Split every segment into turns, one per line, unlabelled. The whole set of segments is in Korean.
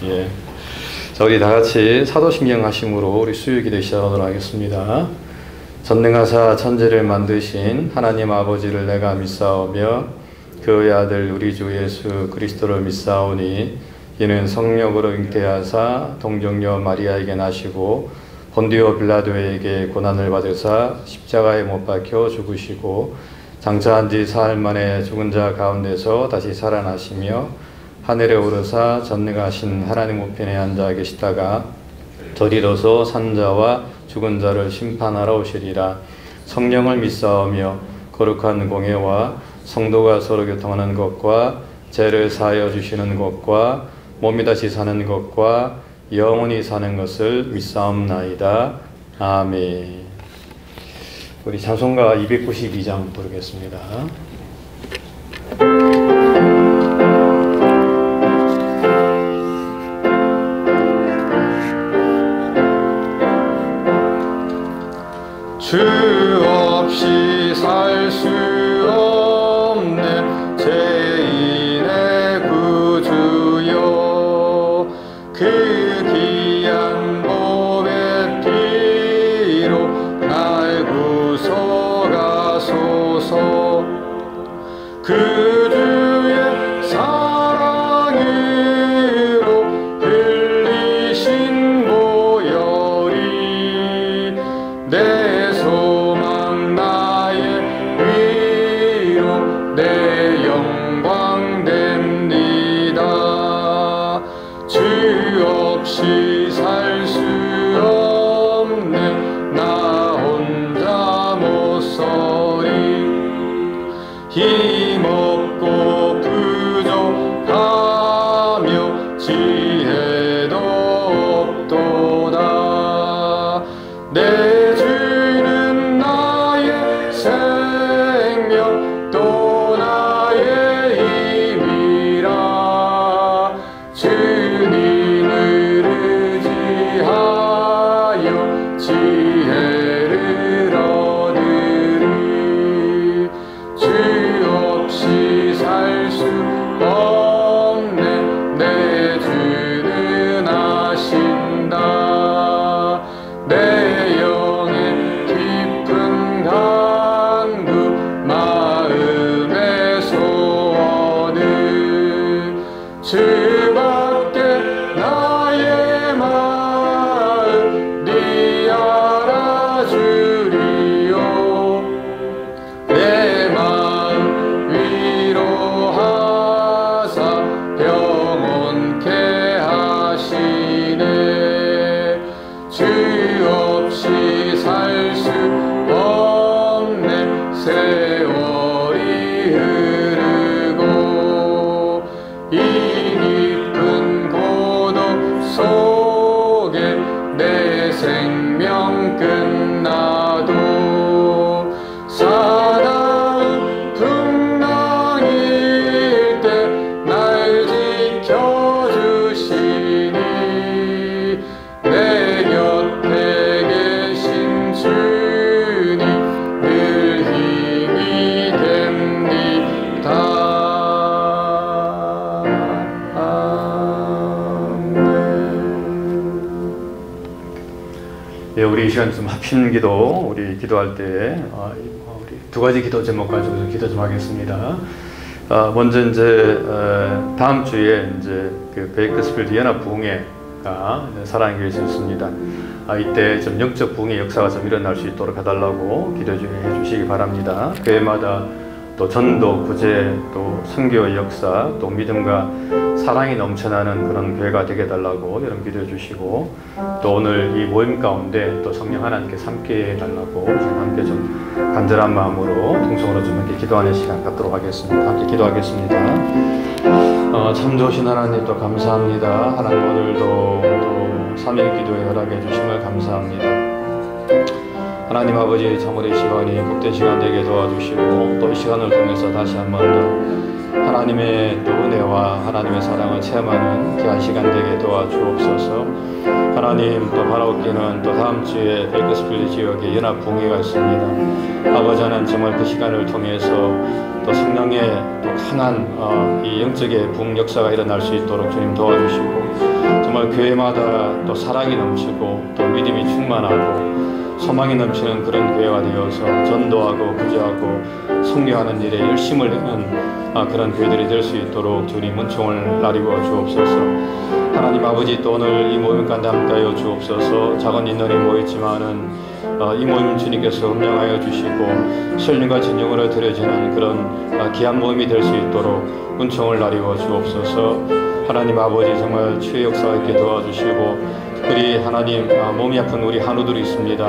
예. 자, 우리 다 같이 사도신경 하심으로 우리 수요기도 시작하도록 하겠습니다. 전능하사 천지를 만드신 하나님 아버지를 내가 믿사오며 그의 아들 우리 주 예수 그리스도를 믿사오니 이는 성령으로 잉태하사 동정녀 마리아에게 나시고 본디오 빌라도에게 고난을 받으사 십자가에 못 박혀 죽으시고 장차한 지 사흘 만에 죽은 자 가운데서 다시 살아나시며 하늘에 오르사 전능하신 하나님 우편에 앉아 계시다가 저리로서 산자와 죽은 자를 심판하러 오시리라. 성령을 믿사오며 거룩한 공예와 성도가 서로 교통하는 것과 죄를 사하여 주시는 것과 몸이 다시 사는 것과 영원히 사는 것을 믿사옵나이다. 아멘. 우리 찬송가 292장 부르겠습니다. 주 없이 살 수 없네 죄인의 구주여 그 귀한 몸의 피로 날 구속하소서 그 주의 사랑으로 흘리신 보혈이 내 소망 나의 위로 내 영광 됩니다. 주 없이 살 수 없네 나 혼자 못 서리 힘없고 부족하며 지혜도 없도다. 내 주는 나의 생명 또 나의 힘이라. 주님을 의지하여 지혜를 얻으리. 주 없이 살 수 없네 내 주는 아신다. 내 영의 깊은 간구 마음의 소원을 주밖에 나의 마음 네 알아주리요. 내 마음 위로하사 평온케 하시네. 주 없이 살 수 없네 세월이 흐르고 이 깊은 고독 속에 내 생명 끝나도 사나운 풍랑일 때 날 지켜주시니 내 곁에 계신 주님 늘 힘이 됩니다. 예, 우리 이 시간 좀 합심 기도, 우리 기도할 때 우리 두 가지 기도 제목 가지고 기도 좀 하겠습니다. 먼저 이제 다음 주에 이제 그 베이커스필드 연합 부흥회가 사랑의 교회에서 있습니다. 이때 좀 영적 부흥의 역사가 좀 일어날 수 있도록 해달라고 기도해 주시기 바랍니다. 교회마다 또 전도, 구제, 또 선교의 역사, 또 믿음과 사랑이 넘쳐나는 그런 교회가 되게 해달라고 여러분 기도해 주시고, 또 오늘 이 모임 가운데 또 성령 하나님께서 함께 해달라고 함께 좀 간절한 마음으로 통성으로 좀 이렇게 기도하는 시간 갖도록 하겠습니다. 함께 기도하겠습니다. 참 좋으신 하나님 또 감사합니다. 하나님 오늘도 또 삼일 기도에 허락해 주심을 감사합니다. 하나님 아버지 참으로 이 시간이 복된 시간 되게 도와주시고 또 이 시간을 통해서 다시 한 번 더 하나님의 또 은혜와 하나님의 사랑을 체험하는 귀한 시간 되게 도와주옵소서. 하나님 또 바라옵기는 또 다음 주에 베이커스필드 지역에 연합 부흥회가 있습니다. 아버지 하나님 정말 그 시간을 통해서 또 성령의 또 강한 이 영적의 부흥 역사가 일어날 수 있도록 주님 도와주시고 교회마다 또 사랑이 넘치고 또 믿음이 충만하고 소망이 넘치는 그런 교회가 되어서 전도하고 구제하고 성교하는 일에 열심을 내는 그런 교회들이 될 수 있도록 주님 은총을 나리고 주옵소서. 하나님 아버지, 또 오늘 이 모임 가운데 함께하여 주옵소서. 작은 인원이 모였지만은 이 모임 주님께서 음명하여 주시고 설륜과 진정으로 드려지는 그런 귀한 모임이 될 수 있도록 은총을 나리고 주옵소서. 하나님 아버지, 정말 치유 역사 있게 도와주시고, 특별히 하나님 몸이 아픈 우리 한우들이 있습니다.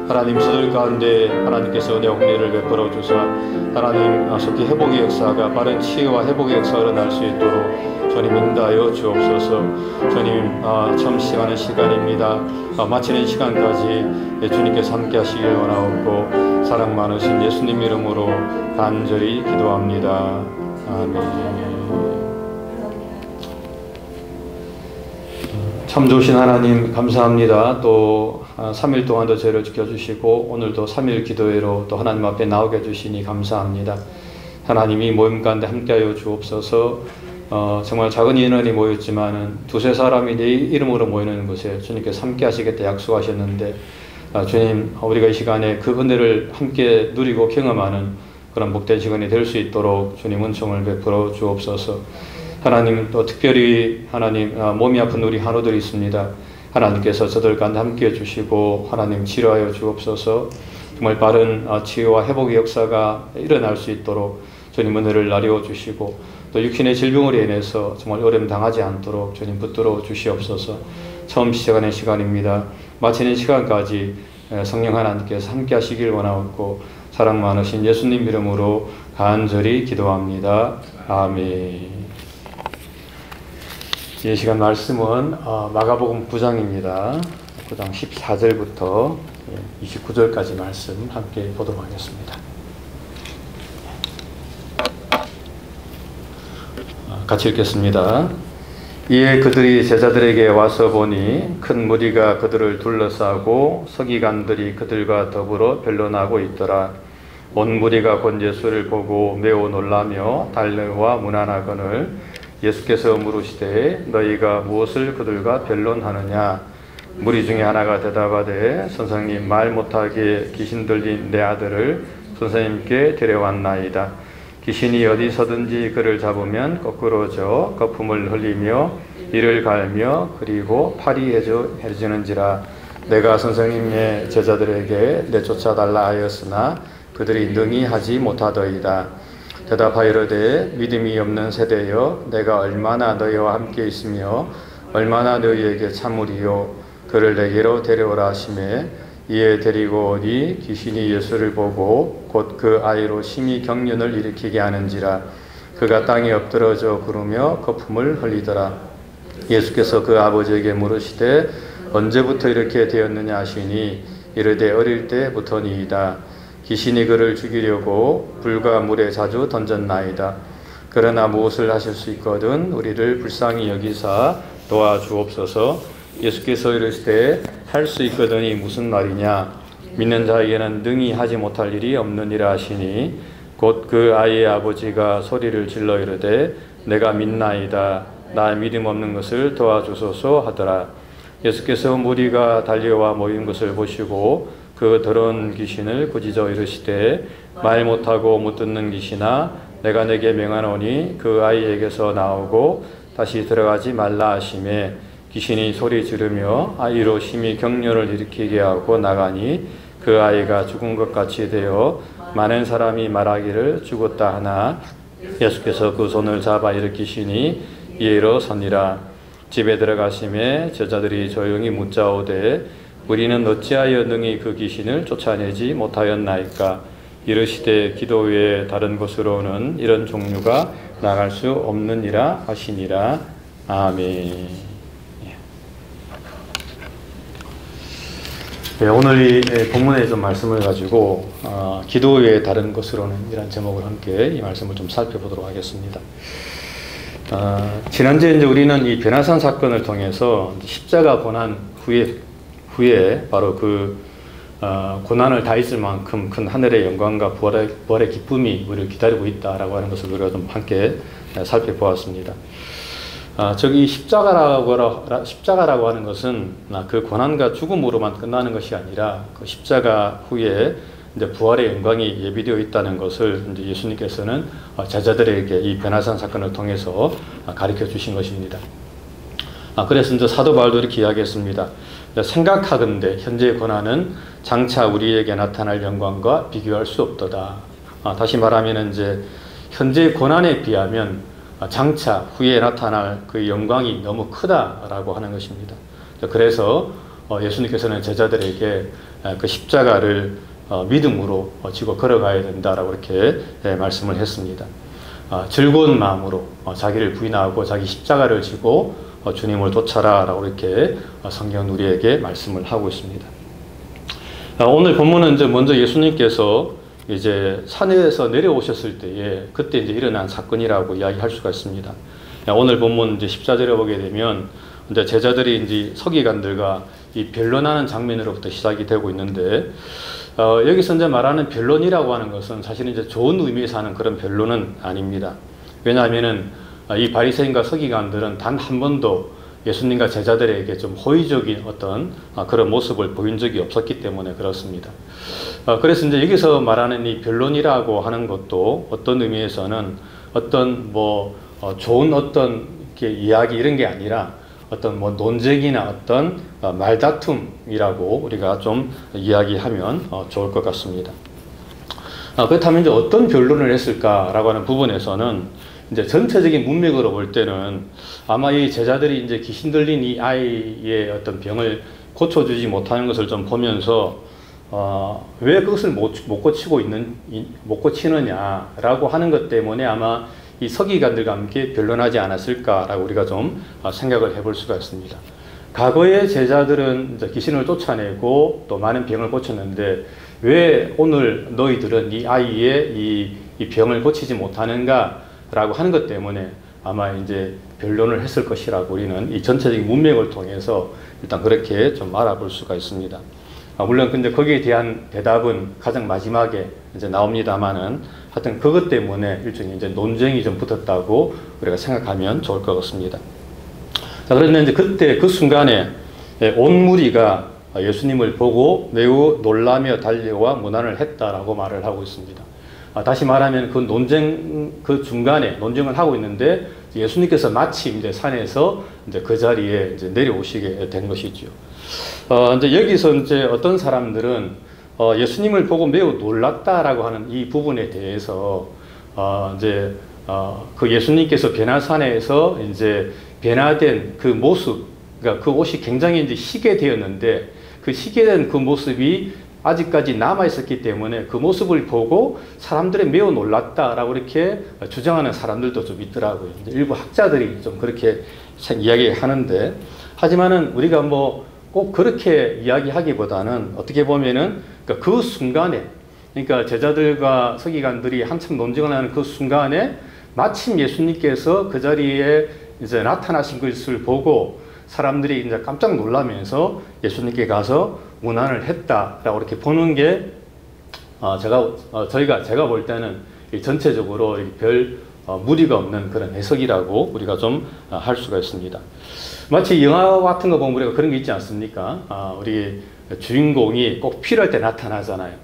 하나님 저들 가운데 하나님께서 은혜 홍례를 베풀어 주사 하나님 속히 회복의 역사가, 빠른 치유와 회복의 역사가 일어날 수 있도록 주님 인도하여 주옵소서. 주님 처음 시간은 시간입니다. 마치는 시간까지 주님께서 함께 하시길 원하옵고 사랑 많으신 예수님 이름으로 간절히 기도합니다. 아멘. 참 좋으신 하나님 감사합니다. 또 3일 동안도 저희를 지켜주시고 오늘도 3일 기도회로 또 하나님 앞에 나오게 해주시니 감사합니다. 하나님이 모임 가운데 함께하여 주옵소서. 정말 작은 인원이 모였지만은 두세 사람이 내 이름으로 모이는 곳에 주님께서 함께 하시겠다 약속하셨는데, 주님 우리가 이 시간에 그 은혜를 함께 누리고 경험하는 그런 복된 시간이 될 수 있도록 주님 은총을 베풀어 주옵소서. 하나님, 또 특별히 하나님 몸이 아픈 우리 한우들이 있습니다. 하나님께서 저들 가운데 함께해 주시고 하나님 치료하여 주옵소서. 정말 빠른 치유와 회복의 역사가 일어날 수 있도록 주님 은혜를 나리워 주시고, 또 육신의 질병으로 인해서 정말 어려움 당하지 않도록 주님 붙들어 주시옵소서. 처음 시작하는 시간입니다. 마치는 시간까지 성령 하나님께서 함께 하시길 원하옵고 사랑 많으신 예수님 이름으로 간절히 기도합니다. 아멘. 이 시간 말씀은 마가복음 9장입니다. 9장 14절부터 29절까지 말씀 함께 보도록 하겠습니다. 같이 읽겠습니다. 이에 그들이 제자들에게 와서 보니 큰 무리가 그들을 둘러싸고 서기관들이 그들과 더불어 변론하고 있더라. 온 무리가 곧 예수를 보고 매우 놀라며 달려와 문안하거늘 예수께서 물으시되 너희가 무엇을 그들과 변론하느냐? 무리 중에 하나가 대답하되 선생님, 말 못하게 귀신 들린 내 아들을 선생님께 데려왔나이다. 귀신이 어디서든지 그를 잡으면 거꾸로 져 거품을 흘리며 이를 갈며 그리고 파리해지는지라. 내가 선생님의 제자들에게 내쫓아달라 하였으나 그들이 능히 하지 못하더이다. 대답하여 이르되 믿음이 없는 세대여, 내가 얼마나 너희와 함께 있으며 얼마나 너희에게 참으리요. 그를 내게로 데려오라 하시매 이에 데리고 오니 귀신이 예수를 보고 곧 그 아이로 심히 경련을 일으키게 하는지라. 그가 땅에 엎드러져 구르며 거품을 흘리더라. 예수께서 그 아버지에게 물으시되 언제부터 이렇게 되었느냐 하시니 이르되 어릴 때부터니이다. 귀신이 그를 죽이려고 불과 물에 자주 던졌나이다. 그러나 무엇을 하실 수 있거든 우리를 불쌍히 여기사 도와주옵소서. 예수께서 이르시되 할 수 있거든이 무슨 말이냐? 믿는 자에게는 능히 하지 못할 일이 없느니라 하시니 곧 그 아이의 아버지가 소리를 질러 이르되 내가 믿나이다. 나 믿음 없는 것을 도와주소서 하더라. 예수께서 무리가 달려와 모인 것을 보시고 그 더러운 귀신을 꾸짖어 이르시되 말 못하고 못 듣는 귀신아, 내가 내게 명하노니 그 아이에게서 나오고 다시 들어가지 말라 하시매 귀신이 소리 지르며 아이로 심히 경련을 일으키게 하고 나가니 그 아이가 죽은 것 같이 되어 많은 사람이 말하기를 죽었다 하나 예수께서 그 손을 잡아 일으키시니 이에로 서니라. 집에 들어가심에 제자들이 조용히 묻자오되 우리는 어찌하여 능히 그 귀신을 쫓아내지 못하였나이까? 이르시되 기도 외에 다른 곳으로는 이런 종류가 나갈 수 없느니라 하시니라. 아멘. 네, 오늘 이 본문에 좀 말씀을 가지고 기도 외에 다른 곳으로는 이런 제목을 함께 이 말씀을 좀 살펴보도록 하겠습니다. 지난주에 이제 우리는 이 변화산 사건을 통해서 십자가 고난 후에 바로 그 고난을 다 있을 만큼 큰 하늘의 영광과 부활의 기쁨이 우리를 기다리고 있다라고 하는 것을 우리가 좀 함께 살펴보았습니다. 저기 십자가라고 하는 것은 그 고난과 죽음으로만 끝나는 것이 아니라 그 십자가 후에 이제 부활의 영광이 예비되어 있다는 것을 이제 예수님께서는 제자들에게 이 변화산 사건을 통해서 가르쳐 주신 것입니다. 그래서 이제 사도 바울도 이렇게 이야기했습니다. 생각하건대 현재의 고난은 장차 우리에게 나타날 영광과 비교할 수 없도다. 다시 말하면 이제 현재의 고난에 비하면 장차 후에 나타날 그 영광이 너무 크다라고 하는 것입니다. 그래서 예수님께서는 제자들에게 그 십자가를 믿음으로 지고 걸어가야 된다라고 이렇게 말씀을 했습니다. 즐거운 마음으로 자기를 부인하고 자기 십자가를 지고 주님을 쫓아라라고 이렇게 성경은 우리에게 말씀을 하고 있습니다. 오늘 본문은 이제 먼저 예수님께서 이제 산에서 내려오셨을 때에 그때 이제 일어난 사건이라고 이야기할 수가 있습니다. 오늘 본문 이제 14절에 보게 되면 이제 제자들이 이제 서기관들과 이 변론하는 장면으로부터 시작이 되고 있는데 여기서 이제 말하는 변론이라고 하는 것은 사실은 이제 좋은 의미에서 하는 그런 변론은 아닙니다. 왜냐하면은 이 바리새인과 서기관들은 단 한 번도 예수님과 제자들에게 좀 호의적인 어떤 그런 모습을 보인 적이 없었기 때문에 그렇습니다. 그래서 이제 여기서 말하는 이 변론이라고 하는 것도 어떤 의미에서는 어떤 좋은 어떤 이렇게 이야기 이런 게 아니라 어떤 논쟁이나 어떤 말다툼이라고 우리가 좀 이야기하면 좋을 것 같습니다. 그렇다면 이제 어떤 변론을 했을까라고 하는 부분에서는 이제 전체적인 문맥으로 볼 때는 아마 이 제자들이 이제 귀신 들린 이 아이의 어떤 병을 고쳐주지 못하는 것을 좀 보면서 왜 그것을 못 고치느냐라고 하는 것 때문에 아마 이 서기관들과 함께 변론하지 않았을까라고 우리가 좀 생각을 해볼 수가 있습니다. 과거의 제자들은 이제 귀신을 쫓아내고 또 많은 병을 고쳤는데 왜 오늘 너희들은 이 아이의 이 병을 고치지 못하는가? 라고 하는 것 때문에 아마 이제 변론을 했을 것이라고 우리는 이 전체적인 문맥을 통해서 일단 그렇게 좀 알아볼 수가 있습니다. 물론 근데 거기에 대한 대답은 가장 마지막에 이제 나옵니다만은 하여튼 그것 때문에 일종의 이제 논쟁이 좀 붙었다고 우리가 생각하면 좋을 것 같습니다. 자, 그런데 이제 그때 그 순간에 온 무리가 예수님을 보고 매우 놀라며 달려와 문안을 했다라고 말을 하고 있습니다. 다시 말하면 그 논쟁 그 중간에 논쟁을 하고 있는데 예수님께서 마침 이제 산에서 이제 그 자리에 이제 내려오시게 된 것이죠. 이제 여기서 이제 어떤 사람들은 예수님을 보고 매우 놀랐다라고 하는 이 부분에 대해서 이제 그 예수님께서 변화산에서 이제 변화된 그 모습, 그러니까 그 옷이 굉장히 이제 희게 되었는데 그 희게 된 그 모습이 아직까지 남아있었기 때문에 그 모습을 보고 사람들이 매우 놀랐다라고 이렇게 주장하는 사람들도 좀 있더라고요. 일부 학자들이 좀 그렇게 이야기하는데, 하지만은 우리가 꼭 그렇게 이야기하기보다는 어떻게 보면은 그 순간에, 그러니까 제자들과 서기관들이 한참 논쟁을 하는 그 순간에 마침 예수님께서 그 자리에 이제 나타나신 것을 보고 사람들이 이제 깜짝 놀라면서 예수님께 가서 문안을 했다라고 이렇게 보는 게 제가 볼 때는 전체적으로 별 무리가 없는 그런 해석이라고 우리가 좀 할 수가 있습니다. 마치 영화 같은 거 보면 우리가 그런 게 있지 않습니까? 우리 주인공이 꼭 필요할 때 나타나잖아요.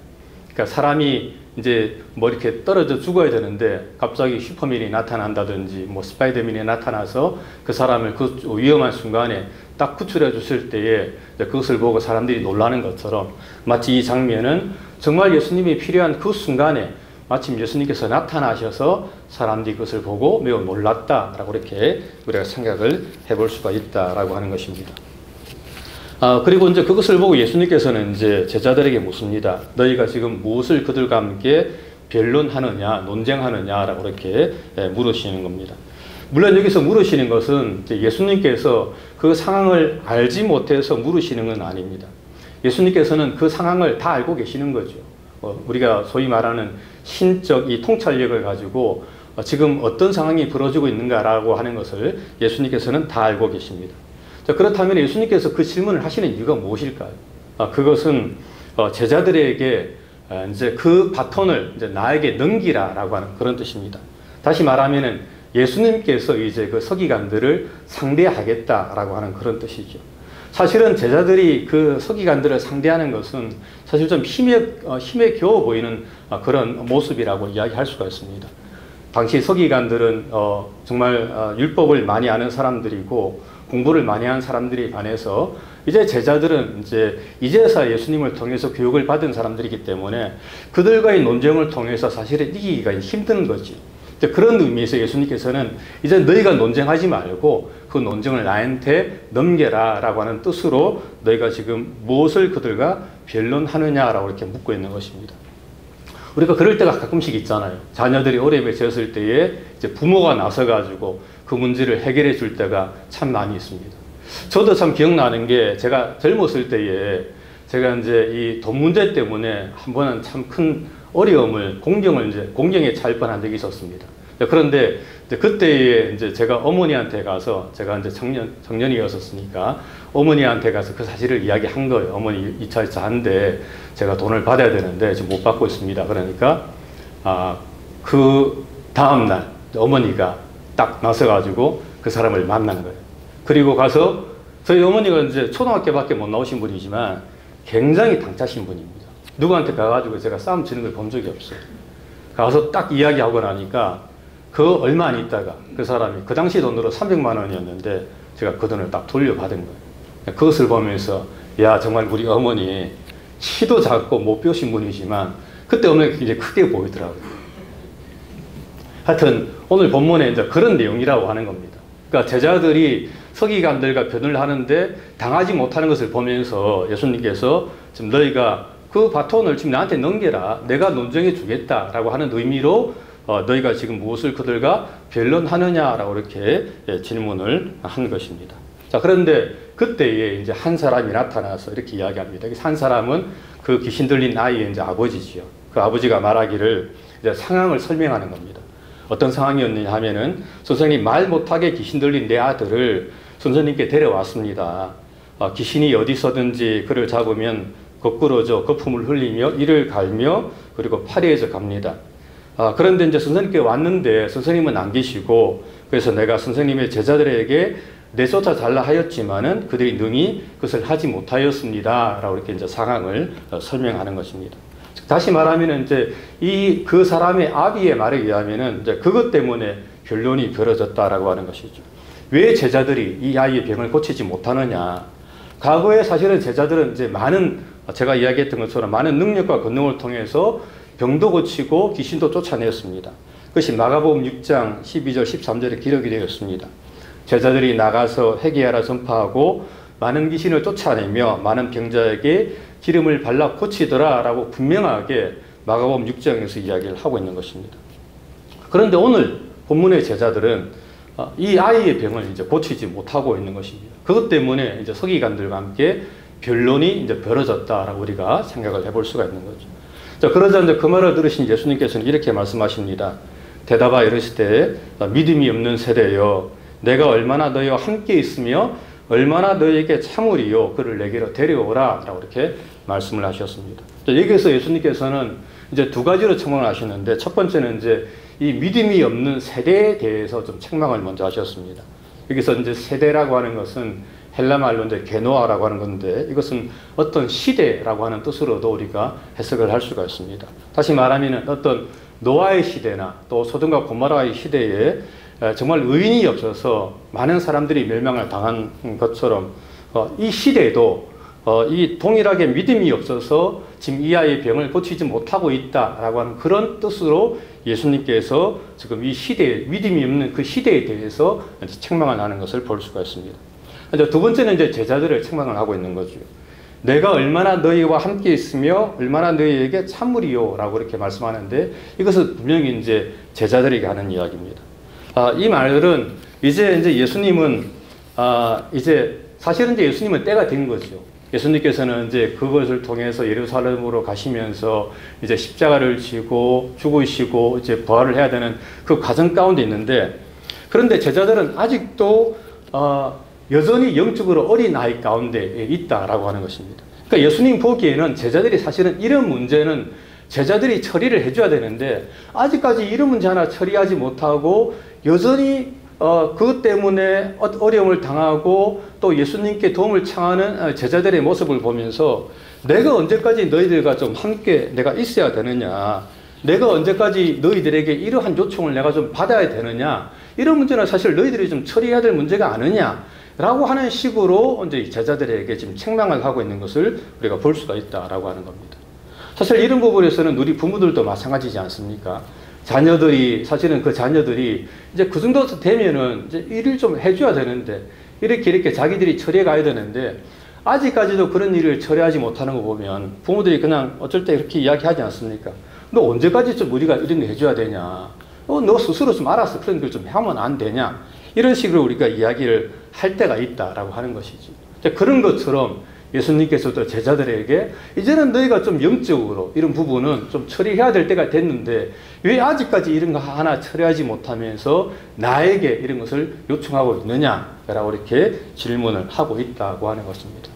그러니까 사람이 이제 이렇게 떨어져 죽어야 되는데 갑자기 슈퍼맨이 나타난다든지 스파이더맨이 나타나서 그 사람을 그 위험한 순간에 딱 구출해 줬을 때에 그것을 보고 사람들이 놀라는 것처럼 마치 이 장면은 정말 예수님이 필요한 그 순간에 마침 예수님께서 나타나셔서 사람들이 그것을 보고 매우 놀랐다라고 이렇게 우리가 생각을 해볼 수가 있다라고 하는 것입니다. 그리고 이제 그것을 보고 예수님께서는 이제 제자들에게 묻습니다. 너희가 지금 무엇을 그들과 함께 변론하느냐, 논쟁하느냐라고 이렇게 물으시는 겁니다. 물론 여기서 물으시는 것은 예수님께서 그 상황을 알지 못해서 물으시는 건 아닙니다. 예수님께서는 그 상황을 다 알고 계시는 거죠. 우리가 소위 말하는 신적 이 통찰력을 가지고 지금 어떤 상황이 벌어지고 있는가라고 하는 것을 예수님께서는 다 알고 계십니다. 자, 그렇다면 예수님께서 그 질문을 하시는 이유가 무엇일까요? 그것은 제자들에게 이제 그 바톤을 이제 나에게 넘기라라고 하는 그런 뜻입니다. 다시 말하면은 예수님께서 이제 그 서기관들을 상대하겠다라고 하는 그런 뜻이죠. 사실은 제자들이 그 서기관들을 상대하는 것은 사실 좀 힘에 겨워 보이는 그런 모습이라고 이야기할 수가 있습니다. 당시 서기관들은 정말 율법을 많이 아는 사람들이고 공부를 많이 한 사람들이 반해서 이제 제자들은 이제서 예수님을 통해서 교육을 받은 사람들이기 때문에 그들과의 논쟁을 통해서 사실은 이기기가 힘든 거지. 그런 의미에서 예수님께서는 이제 너희가 논쟁하지 말고 그 논쟁을 나한테 넘겨라 라고 하는 뜻으로 너희가 지금 무엇을 그들과 변론하느냐라고 이렇게 묻고 있는 것입니다. 우리가 그럴 때가 가끔씩 있잖아요. 자녀들이 어려움에 처했을 때에 이제 부모가 나서가지고 그 문제를 해결해 줄 때가 참 많이 있습니다. 저도 참 기억나는 게 제가 젊었을 때에 제가 이제 이 돈 문제 때문에 한 번은 참 큰 어려움을, 공경에 처할 뻔한 적이 있었습니다. 그런데 그때에 이제 제가 어머니한테 가서 제가 이제 청년이었으니까 어머니한테 가서 그 사실을 이야기한 거예요. 어머니 2차 한데 제가 돈을 받아야 되는데 지금 못 받고 있습니다. 그러니까 그 다음 날 어머니가 딱 나서가지고 그 사람을 만난 거예요. 그리고 가서 저희 어머니가 이제 초등학교밖에 못 나오신 분이지만 굉장히 당차신 분입니다. 누구한테 가가지고 제가 싸움 치는 걸 본 적이 없어요. 가서 딱 이야기하고 나니까 그 얼마 안 있다가 그 사람이 그 당시 돈으로 300만 원이었는데 제가 그 돈을 딱 돌려받은 거예요. 그것을 보면서 야 정말 우리 어머니 키도 작고 못 배우신 분이지만 그때 어머니가 이제 크게 보이더라고요. 하여튼 오늘 본문에 이제 그런 내용이라고 하는 겁니다. 그러니까 제자들이 서기관들과 변을 하는데 당하지 못하는 것을 보면서 예수님께서 지금 너희가 그 바톤을 지금 나한테 넘겨라. 내가 논정해 주겠다라고 하는 의미로 너희가 지금 무엇을 그들과 변론하느냐라고 이렇게 질문을 한 것입니다. 자, 그런데 그때에 이제 한 사람이 나타나서 이렇게 이야기합니다. 한 사람은 그 귀신 들린 아이의 이제 아버지지요. 그 아버지가 말하기를 이제 상황을 설명하는 겁니다. 어떤 상황이었느냐 하면은 선생님 말 못하게 귀신 들린 내 아들을 선생님께 데려왔습니다. 귀신이 어디서든지 그를 잡으면 거꾸로져 거품을 흘리며 이를 갈며 그리고 파리해져 갑니다. 그런데 이제 선생님께 왔는데 선생님은 안 계시고 그래서 내가 선생님의 제자들에게 내쫓아 달라 하였지만은 그들이 능히 그것을 하지 못하였습니다. 라고 이렇게 이제 상황을 설명하는 것입니다. 다시 말하면은 이제 그 사람의 아비의 말에 의하면은 이제 그것 때문에 변론이 벌어졌다라고 하는 것이죠. 왜 제자들이 이 아이의 병을 고치지 못하느냐? 과거에 사실은 제자들은 이제 제가 이야기했던 것처럼 많은 능력과 권능을 통해서 병도 고치고 귀신도 쫓아냈습니다. 그것이 마가복음 6장 12절 13절에 기록이 되었습니다. 제자들이 나가서 회개하라 선포하고 많은 귀신을 쫓아내며 많은 병자에게 기름을 발라 고치더라 라고 분명하게 마가복음 6장에서 이야기를 하고 있는 것입니다. 그런데 오늘 본문의 제자들은 이 아이의 병을 이제 고치지 못하고 있는 것입니다. 그것 때문에 이제 서기관들과 함께 변론이 이제 벌어졌다라고 우리가 생각을 해볼 수가 있는 거죠. 자, 그러자 이제 그 말을 들으신 예수님께서는 이렇게 말씀하십니다. 대답하여 이르시되 믿음이 없는 세대여 내가 얼마나 너희와 함께 있으며 얼마나 너희에게 참으리요 그를 내게로 데려오라 라고 이렇게 말씀을 하셨습니다. 자, 여기에서 예수님께서는 이제 두 가지로 책망을 하시는데 첫 번째는 이제 이 믿음이 없는 세대에 대해서 좀 책망을 먼저 하셨습니다. 여기서 이제 세대라고 하는 것은 헬라 말로 이제 게노아라고 하는 건데 이것은 어떤 시대라고 하는 뜻으로도 우리가 해석을 할 수가 있습니다. 다시 말하면 어떤 노아의 시대나 또 소돔과 고모라의 시대에 정말 의인이 없어서 많은 사람들이 멸망을 당한 것처럼 이 시대에도 이 동일하게 믿음이 없어서 지금 이 아이의 병을 고치지 못하고 있다라고 하는 그런 뜻으로 예수님께서 지금 이 시대에 믿음이 없는 그 시대에 대해서 책망을 하는 것을 볼 수가 있습니다. 두 번째는 이제 제자들을 책망을 하고 있는 거죠. 내가 얼마나 너희와 함께 있으며 얼마나 너희에게 참으리요 라고 이렇게 말씀하는데 이것은 분명히 이제 제자들에게 하는 이야기입니다. 이 말들은 이제 예수님은 이제 사실은 이제 예수님은 때가 된 거죠. 예수님께서는 이제 그것을 통해서 예루살렘으로 가시면서 이제 십자가를 지고 죽으시고 이제 부활을 해야 되는 그 과정 가운데 있는데 그런데 제자들은 아직도 여전히 영적으로 어린 아이 가운데 있다라고 하는 것입니다. 그러니까 예수님 보기에는 제자들이 사실은 이런 문제는 제자들이 처리를 해줘야 되는데 아직까지 이런 문제 하나 처리하지 못하고 여전히 그것 때문에 어려움을 당하고 또 예수님께 도움을 청하는 제자들의 모습을 보면서 내가 언제까지 너희들과 좀 함께 내가 있어야 되느냐, 내가 언제까지 너희들에게 이러한 요청을 내가 좀 받아야 되느냐, 이런 문제는 사실 너희들이 좀 처리해야 될 문제가 아니냐 라고 하는 식으로 이제 제자들에게 지금 책망을 하고 있는 것을 우리가 볼 수가 있다라고 하는 겁니다. 사실 이런 부분에서는 우리 부모들도 마찬가지지 않습니까? 자녀들이, 사실은 그 자녀들이 이제 그 정도 되면은 이제 일을 좀 해줘야 되는데, 이렇게 자기들이 처리해 가야 되는데, 아직까지도 그런 일을 처리하지 못하는 거 보면 부모들이 그냥 어쩔 때 이렇게 이야기하지 않습니까? 너 언제까지 좀 우리가 이런 거 해줘야 되냐? 너 스스로 좀 알아서 그런 걸 좀 하면 안 되냐? 이런 식으로 우리가 이야기를 할 때가 있다라고 하는 것이지. 그런 것처럼 예수님께서도 제자들에게 이제는 너희가 좀 영적으로 이런 부분은 좀 처리해야 될 때가 됐는데 왜 아직까지 이런 거 하나 처리하지 못하면서 나에게 이런 것을 요청하고 있느냐라고 이렇게 질문을 하고 있다고 하는 것입니다.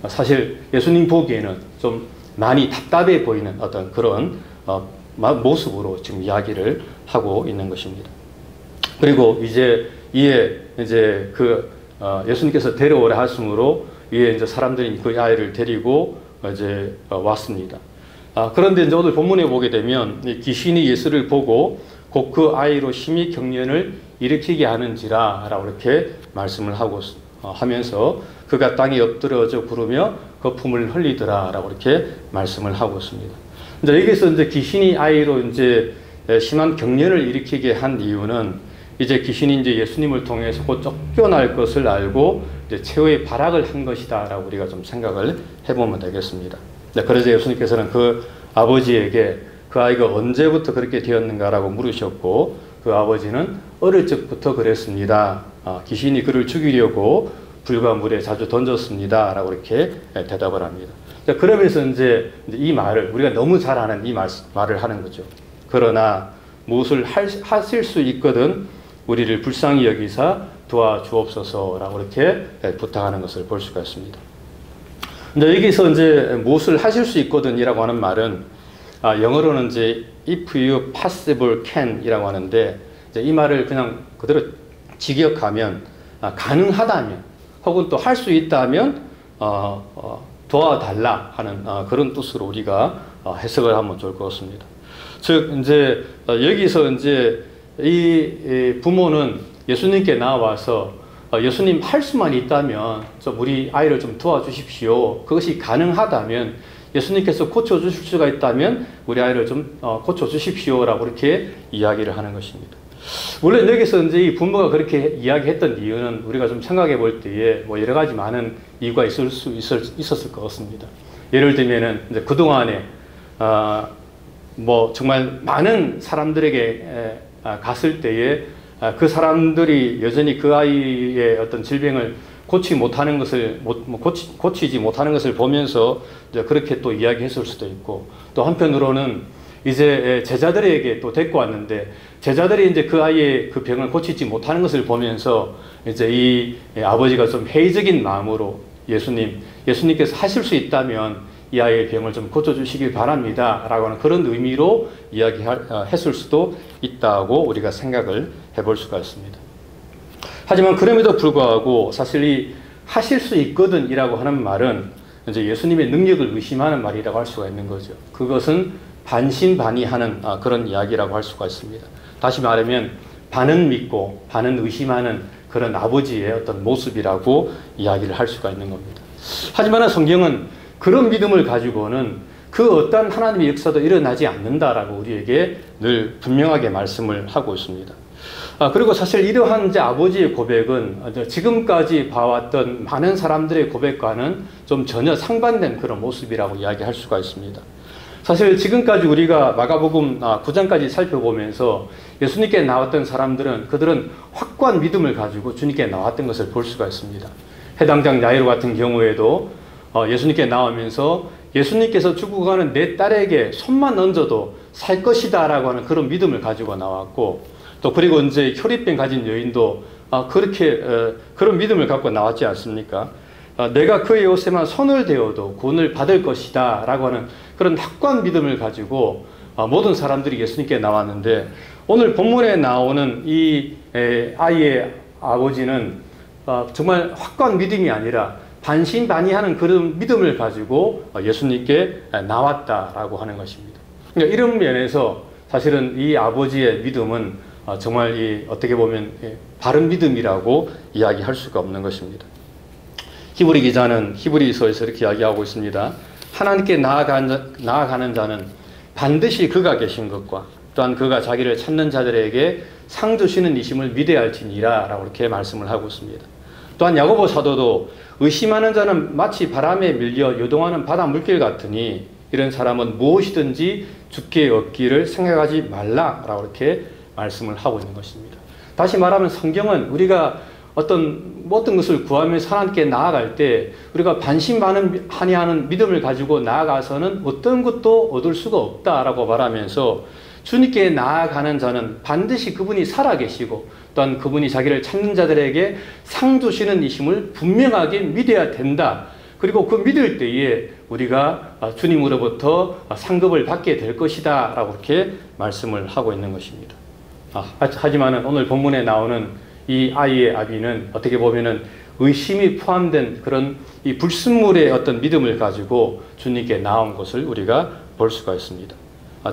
사실 예수님 보기에는 좀 많이 답답해 보이는 어떤 그런 모습으로 지금 이야기를 하고 있는 것입니다. 그리고 이제 예수님께서 데려오라 하심으로 이에 이제 사람들이 그 아이를 데리고 이제 왔습니다. 그런데 이제 오늘 본문에 보게 되면 귀신이 예수를 보고 곧 그 아이로 심히 경련을 일으키게 하는지라라고 이렇게 말씀을 하면서 그가 땅에 엎드려져 구르며 거품을 흘리더라라고 이렇게 말씀을 하고 있습니다. 이제 여기서 이제 귀신이 아이로 이제 심한 경련을 일으키게 한 이유는 이제 귀신이 이제 예수님을 통해서 곧 쫓겨날 것을 알고 이제 최후의 발악을 한 것이다라고 우리가 좀 생각을 해보면 되겠습니다. 그래서 예수님께서는 그 아버지에게 그 아이가 언제부터 그렇게 되었는가라고 물으셨고 그 아버지는 어릴 적부터 그랬습니다. 귀신이 그를 죽이려고 불과 물에 자주 던졌습니다라고 이렇게 대답을 합니다. 그러면서 이제 이 말을 우리가 너무 잘 아는 이 말을 하는 거죠. 그러나 무엇을 하실 수 있거든 우리를 불쌍히 여기사 도와주옵소서라고 이렇게 부탁하는 것을 볼 수가 있습니다. 근데 여기서 이제 무엇을 하실 수 있거든이라고 하는 말은 영어로는 이제 if you possible can이라고 하는데 이제 이 말을 그냥 그대로 직역하면 가능하다면 혹은 또 할 수 있다면 도와달라 하는 그런 뜻으로 우리가 해석을 하면 좋을 것 같습니다. 즉 이제 여기서 이제 이 부모는 예수님께 나와서 예수님 할 수만 있다면 우리 아이를 좀 도와주십시오. 그것이 가능하다면 예수님께서 고쳐주실 수가 있다면 우리 아이를 좀 고쳐주십시오라고 이렇게 이야기를 하는 것입니다. 물론 여기서 이제 이 부모가 그렇게 이야기했던 이유는 우리가 좀 생각해 볼 때에 뭐 여러 가지 많은 이유가 있었을 것 같습니다. 예를 들면은 이제 그동안에 뭐 정말 많은 사람들에게 갔을 때에 그 사람들이 여전히 그 아이의 어떤 질병을 고치지 못하는 것을 보면서 이제 그렇게 또 이야기했을 수도 있고 또 한편으로는 이제 제자들에게 또 데리고 왔는데 제자들이 이제 그 아이의 그 병을 고치지 못하는 것을 보면서 이제 이 아버지가 좀 회의적인 마음으로 예수님께서 하실 수 있다면 이 아이의 병을 좀 고쳐주시길 바랍니다 라고 하는 그런 의미로 이야기했을 수도 있다고 우리가 생각을 해볼 수가 있습니다. 하지만 그럼에도 불구하고 사실 이 하실 수 있거든 이라고 하는 말은 이제 예수님의 능력을 의심하는 말이라고 할 수가 있는 거죠. 그것은 반신반의하는 그런 이야기라고 할 수가 있습니다. 다시 말하면 반은 믿고 반은 의심하는 그런 아버지의 어떤 모습이라고 이야기를 할 수가 있는 겁니다. 하지만 성경은 그런 믿음을 가지고는 그 어떤 하나님의 역사도 일어나지 않는다라고 우리에게 늘 분명하게 말씀을 하고 있습니다. 그리고 사실 이러한 이제 아버지의 고백은 지금까지 봐왔던 많은 사람들의 고백과는 좀 전혀 상반된 그런 모습이라고 이야기할 수가 있습니다. 사실 지금까지 우리가 마가복음 9장까지 살펴보면서 예수님께 나왔던 사람들은 그들은 확고한 믿음을 가지고 주님께 나왔던 것을 볼 수가 있습니다. 해당장 야이로 같은 경우에도 예수님께 나오면서 예수님께서 죽어가는 내 딸에게 손만 얹어도 살 것이다 라고 하는 그런 믿음을 가지고 나왔고 또 그리고 이제 혈입병 가진 여인도 그런 믿음을 갖고 나왔지 않습니까? 내가 그의 옷에만 손을 대어도 구원을 받을 것이다 라고 하는 그런 확고한 믿음을 가지고 모든 사람들이 예수님께 나왔는데 오늘 본문에 나오는 이 아이의 아버지는 정말 확고한 믿음이 아니라 반신반의하는 그런 믿음을 가지고 예수님께 나왔다라고 하는 것입니다. 그러니까 이런 면에서 사실은 이 아버지의 믿음은 정말 어떻게 보면 바른 믿음이라고 이야기할 수가 없는 것입니다. 히브리 기자는 히브리서에서 이렇게 이야기하고 있습니다. 하나님께 나아가는 자는 반드시 그가 계신 것과 또한 그가 자기를 찾는 자들에게 상 주시는 이심을 믿어야 할지니라 라고 이렇게 말씀을 하고 있습니다. 또한 야고보 사도도 의심하는 자는 마치 바람에 밀려 요동하는 바다 물길 같으니 이런 사람은 무엇이든지 죽게 얻기를 생각하지 말라라고 이렇게 말씀을 하고 있는 것입니다. 다시 말하면 성경은 우리가 어떤 것을 구하면서 하나님께 나아갈 때 우리가 반신반의하는 믿음을 가지고 나아가서는 어떤 것도 얻을 수가 없다라고 말하면서 주님께 나아가는 자는 반드시 그분이 살아계시고 또한 그분이 자기를 찾는 자들에게 상 주시는 이심을 분명하게 믿어야 된다. 그리고 그 믿을 때에 우리가 주님으로부터 상급을 받게 될 것이다 라고 이렇게 말씀을 하고 있는 것입니다. 하지만 오늘 본문에 나오는 이 아이의 아비는 어떻게 보면은 의심이 포함된 그런 이 불순물의 어떤 믿음을 가지고 주님께 나온 것을 우리가 볼 수가 있습니다.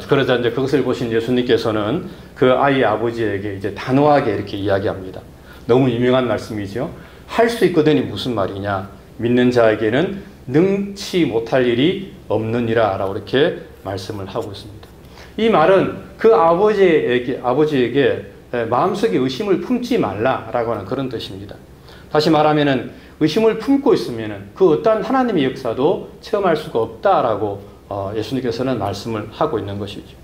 그러자 이제 그것을 보신 예수님께서는 그 아이의 아버지에게 이제 단호하게 이렇게 이야기합니다. 너무 유명한 말씀이죠. 할 수 있거든이 무슨 말이냐? 믿는 자에게는 능치 못할 일이 없느니라 라고 이렇게 말씀을 하고 있습니다. 이 말은 그 아버지에게 마음속에 의심을 품지 말라라고 하는 그런 뜻입니다. 다시 말하면은 의심을 품고 있으면은 그 어떠한 하나님의 역사도 체험할 수가 없다라고 예수님께서는 말씀을 하고 있는 것이죠.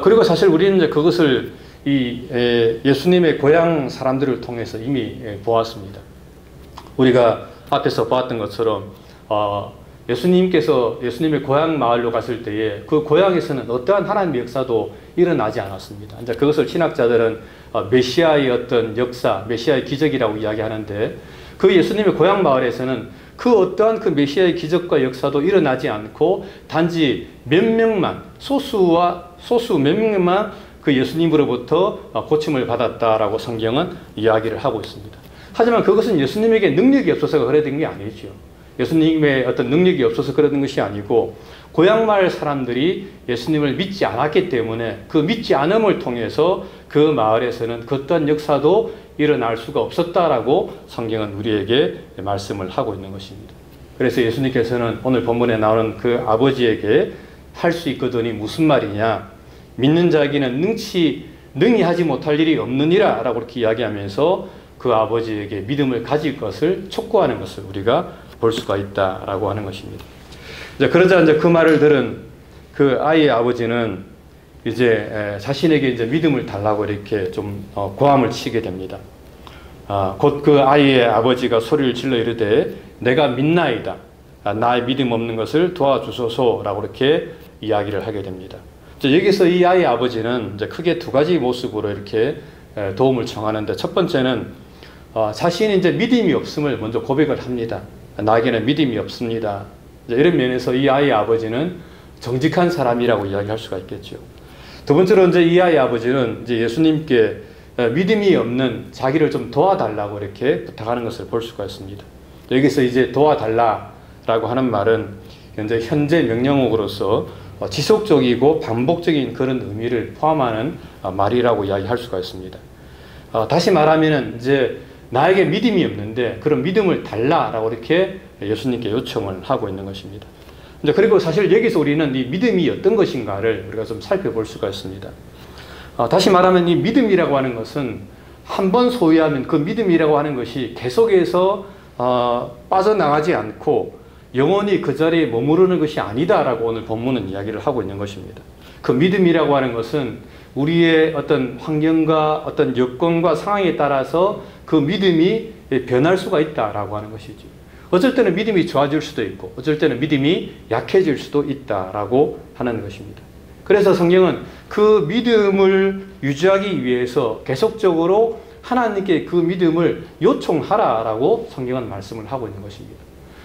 그리고 사실 우리는 이제 그것을 예수님의 고향 사람들을 통해서 이미 보았습니다. 우리가 앞에서 보았던 것처럼 예수님의 고향 마을로 갔을 때에 그 고향에서는 어떠한 하나님의 역사도 일어나지 않았습니다. 이제 그것을 신학자들은 메시아의 어떤 역사, 메시아의 기적이라고 이야기하는데 그 예수님의 고향 마을에서는 그 어떠한 그 메시아의 기적과 역사도 일어나지 않고 단지 몇 명만, 소수 몇 명만 그 예수님으로부터 고침을 받았다라고 성경은 이야기를 하고 있습니다. 하지만 그것은 예수님에게 능력이 없어서 그랬던 게 아니죠. 예수님의 어떤 능력이 없어서 그러는 것이 아니고 고향 마을 사람들이 예수님을 믿지 않았기 때문에 그 믿지 않음을 통해서 그 마을에서는 그 어떤 역사도 일어날 수가 없었다라고 성경은 우리에게 말씀을 하고 있는 것입니다. 그래서 예수님께서는 오늘 본문에 나오는 그 아버지에게 할 수 있거든이 무슨 말이냐? 믿는 자에게는 능히 하지 못할 일이 없느니라 라고 이렇게 이야기하면서 그 아버지에게 믿음을 가질 것을 촉구하는 것을 우리가 볼 수가 있다라고 하는 것입니다. 그러자 이제 그 말을 들은 그 아이의 아버지는 이제 자신에게 이제 믿음을 달라고 이렇게 좀 고함을 치게 됩니다. 곧 그 아이의 아버지가 소리를 질러 이르되 내가 믿나이다. 나의 믿음 없는 것을 도와주소서라고 이렇게 이야기를 하게 됩니다. 여기서 이 아이의 아버지는 이제 크게 두 가지 모습으로 이렇게 도움을 청하는데 첫 번째는 자신이 이제 믿음이 없음을 먼저 고백을 합니다. 나에게는 믿음이 없습니다. 이런 면에서 이 아이의 아버지는 정직한 사람이라고 이야기할 수가 있겠죠. 두 번째로 이제 이 아이의 아버지는 이제 예수님께 믿음이 없는 자기를 좀 도와달라고 이렇게 부탁하는 것을 볼 수가 있습니다. 여기서 이제 도와달라라고 하는 말은 현재 명령어로서 지속적이고 반복적인 그런 의미를 포함하는 말이라고 이야기할 수가 있습니다. 다시 말하면 이제 나에게 믿음이 없는데 그런 믿음을 달라라고 이렇게 예수님께 요청을 하고 있는 것입니다. 그리고 사실 여기서 우리는 이 믿음이 어떤 것인가를 우리가 좀 살펴볼 수가 있습니다. 다시 말하면 이 믿음이라고 하는 것은 한 번 소유하면 그 믿음이라고 하는 것이 계속해서 빠져나가지 않고 영원히 그 자리에 머무르는 것이 아니다라고 오늘 본문은 이야기를 하고 있는 것입니다. 그 믿음이라고 하는 것은 우리의 어떤 환경과 어떤 여건과 상황에 따라서 그 믿음이 변할 수가 있다라고 하는 것이죠. 어쩔 때는 믿음이 좋아질 수도 있고 어쩔 때는 믿음이 약해질 수도 있다라고 하는 것입니다. 그래서 성경은 그 믿음을 유지하기 위해서 계속적으로 하나님께 그 믿음을 요청하라라고 성경은 말씀을 하고 있는 것입니다.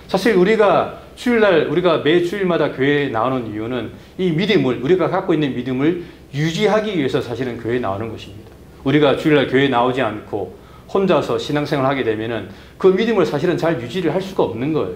사실 우리가 주일날 우리가 매 주일마다 교회에 나오는 이유는 이 믿음을 우리가 갖고 있는 믿음을 유지하기 위해서 사실은 교회에 나오는 것입니다. 우리가 주일날 교회에 나오지 않고 혼자서 신앙생활을 하게 되면은 그 믿음을 사실은 잘 유지를 할 수가 없는 거예요.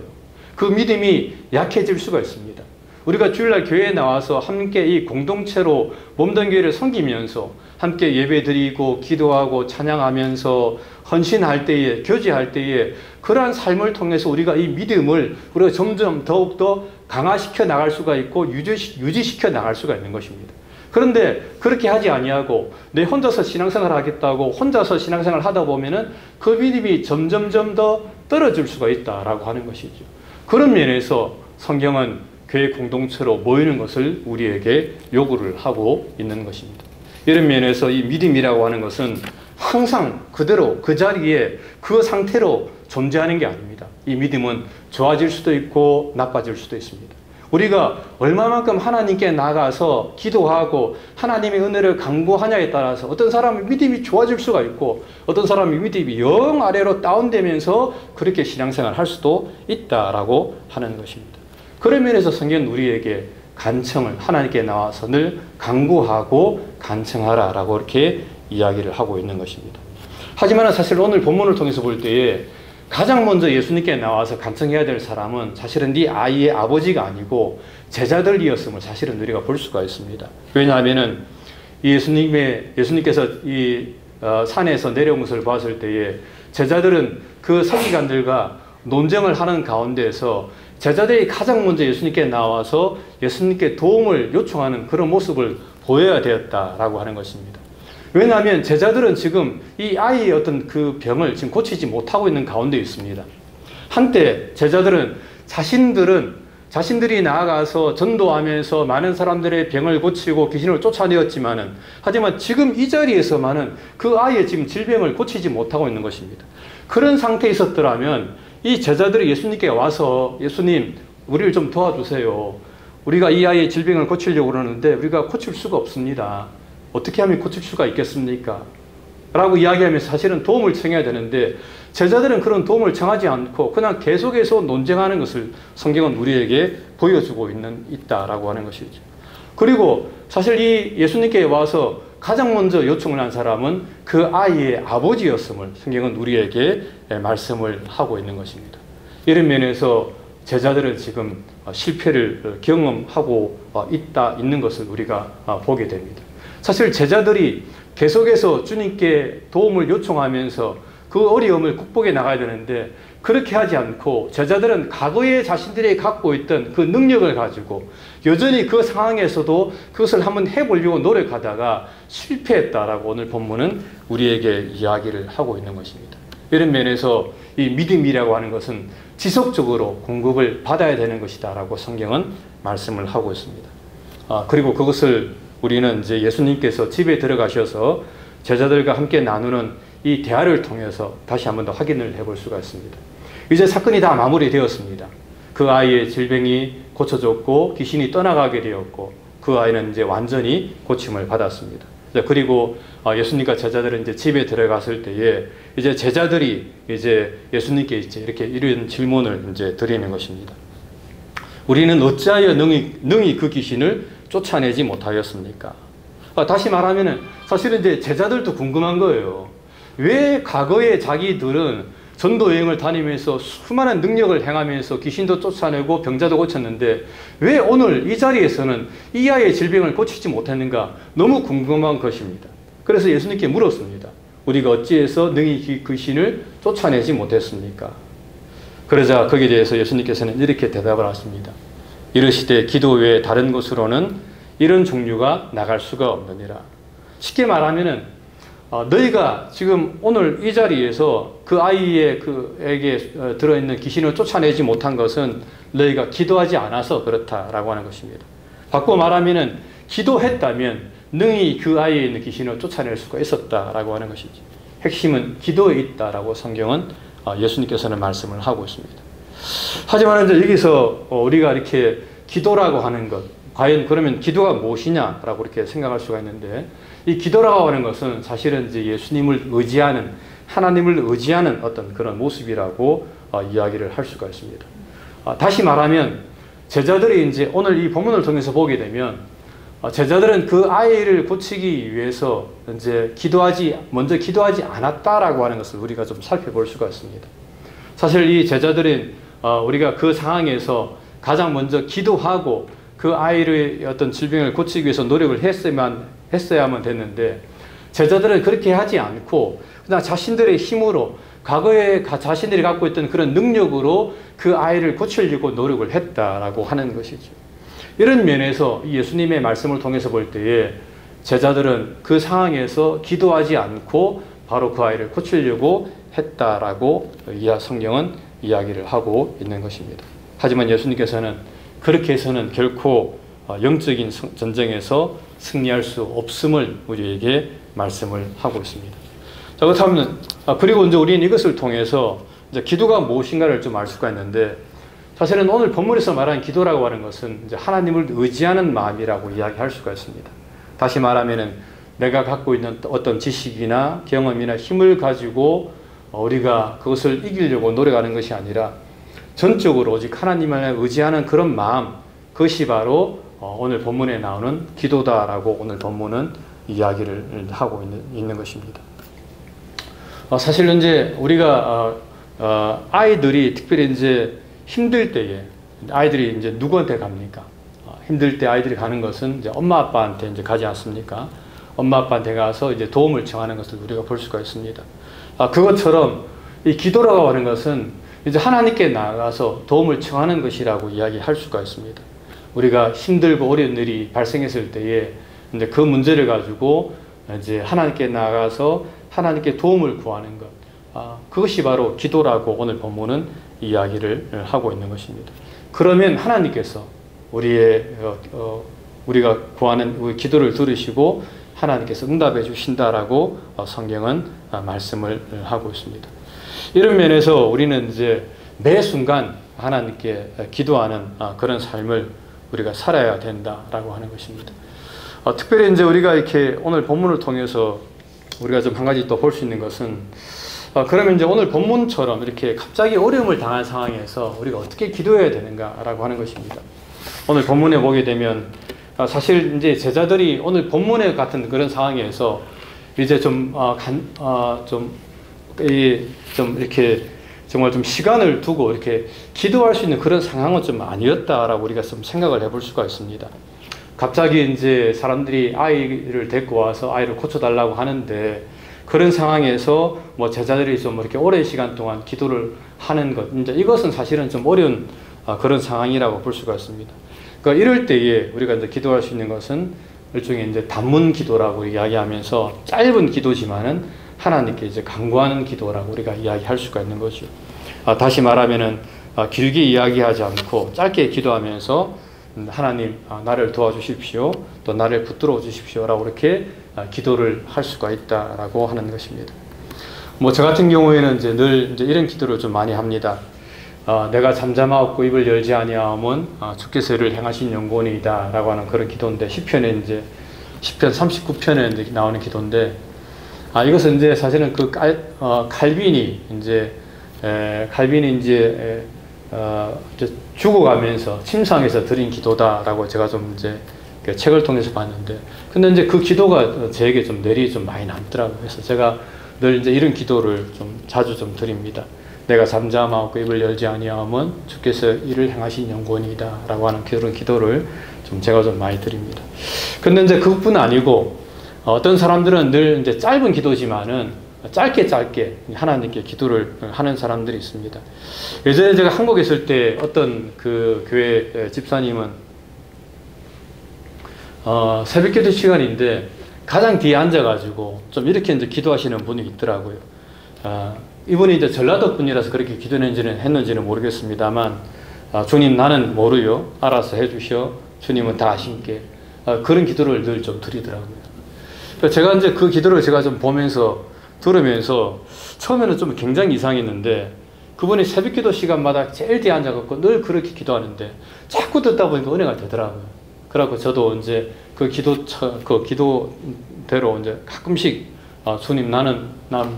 그 믿음이 약해질 수가 있습니다. 우리가 주일날 교회에 나와서 함께 이 공동체로 몸된 교회를 섬기면서 함께 예배드리고 기도하고 찬양하면서 헌신할 때에 교제할 때에 그러한 삶을 통해서 우리가 이 믿음을 우리가 점점 더욱더 강화시켜 나갈 수가 있고 유지시켜 나갈 수가 있는 것입니다. 그런데 그렇게 하지 아니하고 내 혼자서 신앙생활 하겠다고 혼자서 신앙생활 하다 보면은 그 믿음이 점점점 더 떨어질 수가 있다라고 하는 것이죠. 그런 면에서 성경은 교회 공동체로 모이는 것을 우리에게 요구를 하고 있는 것입니다. 이런 면에서 이 믿음이라고 하는 것은 항상 그대로 그 자리에 그 상태로 존재하는 게 아닙니다. 이 믿음은 좋아질 수도 있고 나빠질 수도 있습니다. 우리가 얼마만큼 하나님께 나가서 기도하고 하나님의 은혜를 간구하냐에 따라서 어떤 사람은 믿음이 좋아질 수가 있고 어떤 사람이 믿음이 영 아래로 다운되면서 그렇게 신앙생활을 할 수도 있다라고 하는 것입니다. 그런 면에서 성경은 우리에게 간청을 하나님께 나와서 늘 간구하고 간청하라라고 이렇게 이야기를 하고 있는 것입니다. 하지만 사실 오늘 본문을 통해서 볼 때에 가장 먼저 예수님께 나와서 간청해야 될 사람은 사실은 네 아이의 아버지가 아니고 제자들이었음을 사실은 우리가 볼 수가 있습니다. 왜냐하면은 예수님께서 이 산에서 내려온 것을 봤을 때에 제자들은 그 서기관들과 논쟁을 하는 가운데에서 제자들이 가장 먼저 예수님께 나와서 예수님께 도움을 요청하는 그런 모습을 보여야 되었다라고 하는 것입니다. 왜냐하면 제자들은 지금 이 아이의 어떤 그 병을 지금 고치지 못하고 있는 가운데 있습니다. 한때 제자들은 자신들이 나아가서 전도하면서 많은 사람들의 병을 고치고 귀신을 쫓아내었지만은 하지만 지금 이 자리에서만은 그 아이의 지금 질병을 고치지 못하고 있는 것입니다. 그런 상태에 있었더라면 이 제자들이 예수님께 와서 예수님 우리를 좀 도와주세요. 우리가 이 아이의 질병을 고치려고 그러는데 우리가 고칠 수가 없습니다. 어떻게 하면 고칠 수가 있겠습니까? 라고 이야기하면서 사실은 도움을 청해야 되는데 제자들은 그런 도움을 청하지 않고 그냥 계속해서 논쟁하는 것을 성경은 우리에게 보여주고 있다라고 하는 것이죠. 그리고 사실 이 예수님께 와서 가장 먼저 요청을 한 사람은 그 아이의 아버지였음을 성경은 우리에게 말씀을 하고 있는 것입니다. 이런 면에서 제자들은 지금 실패를 경험하고 있는 것을 우리가 보게 됩니다. 사실 제자들이 계속해서 주님께 도움을 요청하면서 그 어려움을 극복해 나가야 되는데 그렇게 하지 않고 제자들은 과거에 자신들이 갖고 있던 그 능력을 가지고 여전히 그 상황에서도 그것을 한번 해보려고 노력하다가 실패했다라고 오늘 본문은 우리에게 이야기를 하고 있는 것입니다. 이런 면에서 이 믿음이라고 하는 것은 지속적으로 공급을 받아야 되는 것이다 라고 성경은 말씀을 하고 있습니다. 그리고 그것을 우리는 이제 예수님께서 집에 들어가셔서 제자들과 함께 나누는 이 대화를 통해서 다시 한번 더 확인을 해볼 수가 있습니다. 이제 사건이 다 마무리되었습니다. 그 아이의 질병이 고쳐졌고 귀신이 떠나가게 되었고 그 아이는 이제 완전히 고침을 받았습니다. 그리고 예수님과 제자들은 이제 집에 들어갔을 때에 이제 제자들이 이제 예수님께 이제 이렇게 이런 질문을 이제 드리는 것입니다. 우리는 어찌하여 능히 그 귀신을 쫓아내지 못하였습니까? 다시 말하면은 사실은 이제 제자들도 궁금한 거예요. 왜 과거에 자기들은 전도 여행을 다니면서 수많은 능력을 행하면서 귀신도 쫓아내고 병자도 고쳤는데 왜 오늘 이 자리에서는 이 아이의 질병을 고치지 못했는가 너무 궁금한 것입니다. 그래서 예수님께 물었습니다. 우리가 어찌해서 능히 귀신을 쫓아내지 못했습니까? 그러자 거기에 대해서 예수님께서는 이렇게 대답을 하십니다. 이르시되 기도 외에 다른 곳으로는 이런 종류가 나갈 수가 없느니라. 쉽게 말하면은 너희가 지금 오늘 이 자리에서 그 아이에게 들어있는 귀신을 쫓아내지 못한 것은 너희가 기도하지 않아서 그렇다라고 하는 것입니다. 바꿔 말하면은 기도했다면 능히 그 아이에 있는 귀신을 쫓아낼 수가 있었다라고 하는 것이지. 핵심은 기도에 있다라고 성경은 예수님께서는 말씀을 하고 있습니다. 하지만 이제 여기서 우리가 이렇게 기도라고 하는 것, 과연 그러면 기도가 무엇이냐라고 이렇게 생각할 수가 있는데 이 기도라고 하는 것은 사실은 이제 예수님을 의지하는 하나님을 의지하는 어떤 그런 모습이라고 이야기를 할 수가 있습니다. 다시 말하면 제자들이 이제 오늘 이 본문을 통해서 보게 되면 제자들은 그 아이를 고치기 위해서 이제 먼저 기도하지 않았다라고 하는 것을 우리가 좀 살펴볼 수가 있습니다. 사실 이 제자들은 우리가 그 상황에서 가장 먼저 기도하고 그 아이의 어떤 질병을 고치기 위해서 노력을 했어야만 됐는데, 제자들은 그렇게 하지 않고 그냥 자신들의 힘으로, 과거에 자신들이 갖고 있던 그런 능력으로 그 아이를 고치려고 노력을 했다라고 하는 것이죠. 이런 면에서 예수님의 말씀을 통해서 볼 때에 제자들은 그 상황에서 기도하지 않고 바로 그 아이를 고치려고 했다라고 성경은 이야기를 하고 있는 것입니다. 하지만 예수님께서는 그렇게 해서는 결코 영적인 전쟁에서 승리할 수 없음을 우리에게 말씀을 하고 있습니다. 자, 그렇다면 그리고 이제 우리는 이것을 통해서 이제 기도가 무엇인가를 좀 알 수가 있는데, 사실은 오늘 본문에서 말하는 기도라고 하는 것은 이제 하나님을 의지하는 마음이라고 이야기할 수가 있습니다. 다시 말하면은 내가 갖고 있는 어떤 지식이나 경험이나 힘을 가지고 우리가 그것을 이기려고 노력하는 것이 아니라 전적으로 오직 하나님을 의지하는 그런 마음, 그것이 바로 오늘 본문에 나오는 기도다라고 오늘 본문은 이야기를 하고 있는 것입니다. 사실 이제 우리가 아이들이 특별히 이제 힘들 때에 아이들이 이제 누구한테 갑니까? 힘들 때 아이들이 가는 것은 이제 엄마 아빠한테 이제 가지 않습니까? 엄마 아빠한테 가서 이제 도움을 청하는 것을 우리가 볼 수가 있습니다. 그것처럼 이 기도라고 하는 것은 이제 하나님께 나아가서 도움을 청하는 것이라고 이야기할 수가 있습니다. 우리가 힘들고 어려운 일이 발생했을 때에 이제 그 문제를 가지고 이제 하나님께 나아가서 하나님께 도움을 구하는 것, 그것이 바로 기도라고 오늘 본문은 이야기를 하고 있는 것입니다. 그러면 하나님께서 우리가 구하는 우리 기도를 들으시고 하나님께서 응답해 주신다라고 성경은 말씀을 하고 있습니다. 이런 면에서 우리는 이제 매 순간 하나님께 기도하는 그런 삶을 우리가 살아야 된다라고 하는 것입니다. 특별히 이제 우리가 이렇게 오늘 본문을 통해서 우리가 좀 한 가지 또 볼 수 있는 것은, 그러면 이제 오늘 본문처럼 이렇게 갑자기 어려움을 당한 상황에서 우리가 어떻게 기도해야 되는가라고 하는 것입니다. 오늘 본문에 보게 되면 사실 이제 제자들이 오늘 본문에 같은 그런 상황에서 이제 좀 이렇게 정말 좀 시간을 두고 이렇게 기도할 수 있는 그런 상황은 좀 아니었다라고 우리가 좀 생각을 해볼 수가 있습니다. 갑자기 이제 사람들이 아이를 데리고 와서 아이를 고쳐달라고 하는데, 그런 상황에서 뭐 제자들이 좀 이렇게 오랜 시간 동안 기도를 하는 것, 이제 이것은 사실은 좀 어려운 그런 상황이라고 볼 수가 있습니다. 그러니까 이럴 때에 우리가 이제 기도할 수 있는 것은 일종의 이제 단문 기도라고 이야기하면서 짧은 기도지만은 하나님께 이제 간구하는 기도라고 우리가 이야기할 수가 있는 거죠. 다시 말하면은 길게 이야기하지 않고 짧게 기도하면서 하나님, 나를 도와주십시오, 또 나를 붙들어 주십시오라고 이렇게 기도를 할 수가 있다라고 하는 것입니다. 뭐 저 같은 경우에는 이제 늘 이제 이런 기도를 좀 많이 합니다. 내가 잠잠하옵고 입을 열지 아니하오면 주께서 이를 행하신 영광이다라고 하는 그런 기도인데, 시편 39편에 이제 나오는 기도인데, 이것은 이제 사실은 칼빈이 이제 죽어가면서 침상에서 드린 기도다라고 제가 좀 이제 책을 통해서 봤는데, 근데 이제 그 기도가 저에게 좀 뇌리 좀 많이 남더라고요. 그래서 제가 늘 이제 이런 기도를 좀 자주 좀 드립니다. 내가 잠잠하고 입을 열지 아니하면 주께서 이를 행하신 영광이다라고 하는 그런 기도를 좀 제가 좀 많이 드립니다. 근데 이제 그것뿐 아니고 어떤 사람들은 늘 이제 짧은 기도지만은 짧게 하나님께 기도를 하는 사람들이 있습니다. 예전에 제가 한국에 있을 때 어떤 그 교회 집사님은 새벽 기도 시간인데 가장 뒤에 앉아가지고 좀 이렇게 이제 기도하시는 분이 있더라고요. 이분이 이제 전라도 분이라서 그렇게 했는지는 모르겠습니다만, 주님 나는 모르요, 알아서 해주시오, 주님은 다 아신께, 그런 기도를 늘 좀 드리더라고요. 제가 이제 그 기도를 제가 좀 들으면서 처음에는 좀 굉장히 이상했는데, 그분이 새벽 기도 시간마다 제일 뒤에 앉아갖고 늘 그렇게 기도하는데 자꾸 듣다 보니까 은혜가 되더라고요. 그래갖고 저도 이제 그 기도대로 이제 가끔씩 주님 나는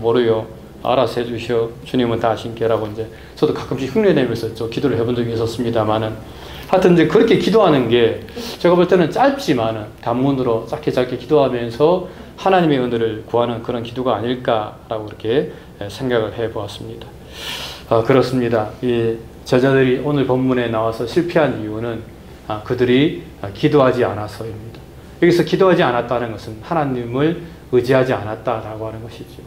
모르요, 알아서 해주셔. 주님은 다 하신께라고 이제 저도 가끔씩 흉내내면서 저 기도를 해본 적이 있었습니다만은 하여튼 이제 그렇게 기도하는 게 제가 볼 때는 짧지만은 단문으로 짧게 기도하면서 하나님의 은혜를 구하는 그런 기도가 아닐까라고 그렇게 생각을 해 보았습니다. 그렇습니다. 이 제자들이 오늘 본문에 나와서 실패한 이유는 그들이 기도하지 않아서입니다. 여기서 기도하지 않았다는 것은 하나님을 의지하지 않았다라고 하는 것이죠.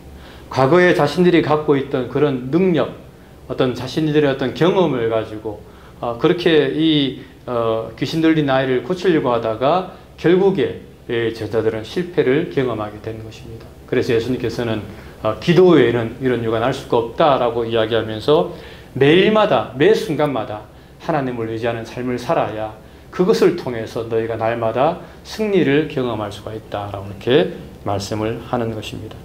과거에 자신들이 갖고 있던 그런 능력, 어떤 자신들의 어떤 경험을 가지고 그렇게 이 귀신 들린 아이를 고치려고 하다가 결국에 제자들은 실패를 경험하게 된 것입니다. 그래서 예수님께서는 기도 외에는 이런 유가 날 수가 없다라고 이야기하면서 매일마다 매 순간마다 하나님을 의지하는 삶을 살아야 그것을 통해서 너희가 날마다 승리를 경험할 수가 있다라고 이렇게 말씀을 하는 것입니다.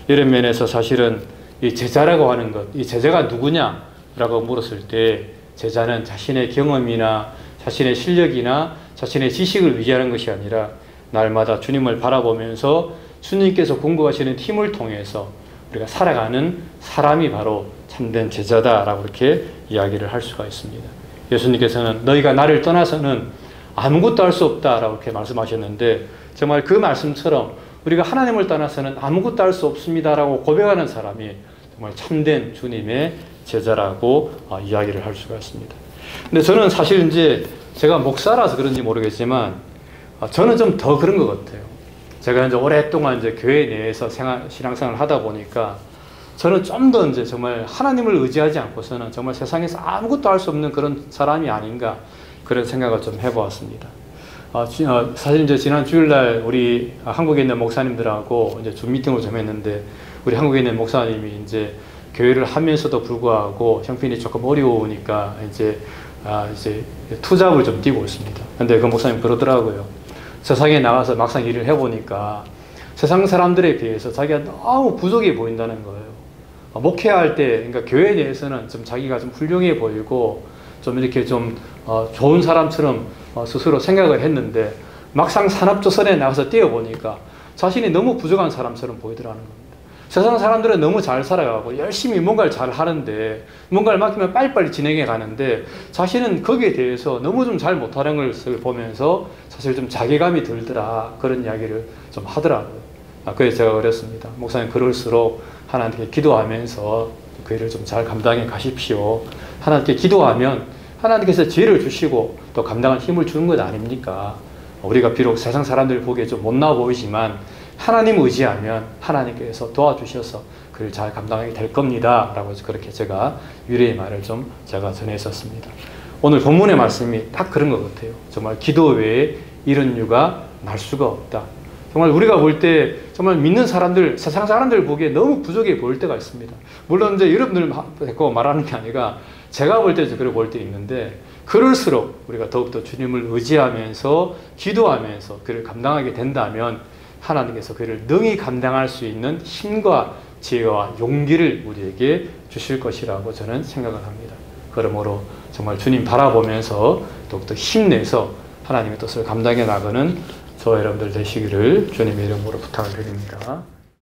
이런 면에서 사실은 이 제자라고 하는 것, 이 제자가 누구냐라고 물었을 때 제자는 자신의 경험이나 자신의 실력이나 자신의 지식을 의지하는 것이 아니라 날마다 주님을 바라보면서 주님께서 공급하시는 힘을 통해서 우리가 살아가는 사람이 바로 참된 제자다라고 이렇게 이야기를 할 수가 있습니다. 예수님께서는 너희가 나를 떠나서는 아무것도 할 수 없다라고 이렇게 말씀하셨는데 정말 그 말씀처럼 우리가 하나님을 떠나서는 아무것도 할 수 없습니다라고 고백하는 사람이 정말 참된 주님의 제자라고 이야기를 할 수가 있습니다. 근데 저는 사실 이제 제가 목사라서 그런지 모르겠지만 저는 좀 더 그런 것 같아요. 제가 이제 오랫동안 이제 교회 내에서 신앙생활을 하다 보니까 저는 좀 더 이제 정말 하나님을 의지하지 않고서는 정말 세상에서 아무것도 할 수 없는 그런 사람이 아닌가 그런 생각을 좀 해보았습니다. 사실 이제 지난 주일날 우리 한국에 있는 목사님들하고 이제 줌 미팅을 좀 했는데 우리 한국에 있는 목사님이 이제 교회를 하면서도 불구하고 형편이 조금 어려우니까 이제 투잡을 좀 뛰고 있습니다. 근데 그 목사님 그러더라고요. 세상에 나가서 막상 일을 해보니까 세상 사람들에 비해서 자기가 너무 부족해 보인다는 거예요. 목회할 때, 그러니까 교회에 대해서는 좀 자기가 좀 훌륭해 보이고 좀 이렇게 좀 좋은 사람처럼 스스로 생각을 했는데 막상 산업조선에 나가서 뛰어보니까 자신이 너무 부족한 사람처럼 보이더라는 겁니다. 세상 사람들은 너무 잘 살아가고 열심히 뭔가를 잘 하는데 뭔가를 맡기면 빨리빨리 진행해 가는데 자신은 거기에 대해서 너무 좀 잘 못하는 것을 보면서 사실 좀 자괴감이 들더라 그런 이야기를 좀 하더라고요. 그래서 제가 그랬습니다. 목사님 그럴수록 하나님께 기도하면서 그 일을 좀 잘 감당해 가십시오. 하나님께 기도하면 하나님께서 지혜를 주시고 또 감당할 힘을 주는 것 아닙니까? 우리가 비록 세상 사람들 보기에 좀 못나 보이지만 하나님 의지하면 하나님께서 도와주셔서 그를 잘 감당하게 될 겁니다. 라고 그렇게 제가 유래의 말을 좀 제가 전했었습니다. 오늘 본문의 말씀이 딱 그런 것 같아요. 정말 기도 외에 이런 유가 날 수가 없다. 정말 우리가 볼 때 정말 믿는 사람들, 세상 사람들 보기에 너무 부족해 보일 때가 있습니다. 물론 이제 여러분들 데리고 말하는 게 아니라 제가 볼 때 그렇게 볼 때 있는데 그럴수록 우리가 더욱더 주님을 의지하면서 기도하면서 그를 감당하게 된다면 하나님께서 그를 능히 감당할 수 있는 힘과 지혜와 용기를 우리에게 주실 것이라고 저는 생각을 합니다. 그러므로 정말 주님 바라보면서 더욱더 힘내서 하나님의 뜻을 감당해 나가는 저와 여러분들 되시기를 주님의 이름으로 부탁을 드립니다.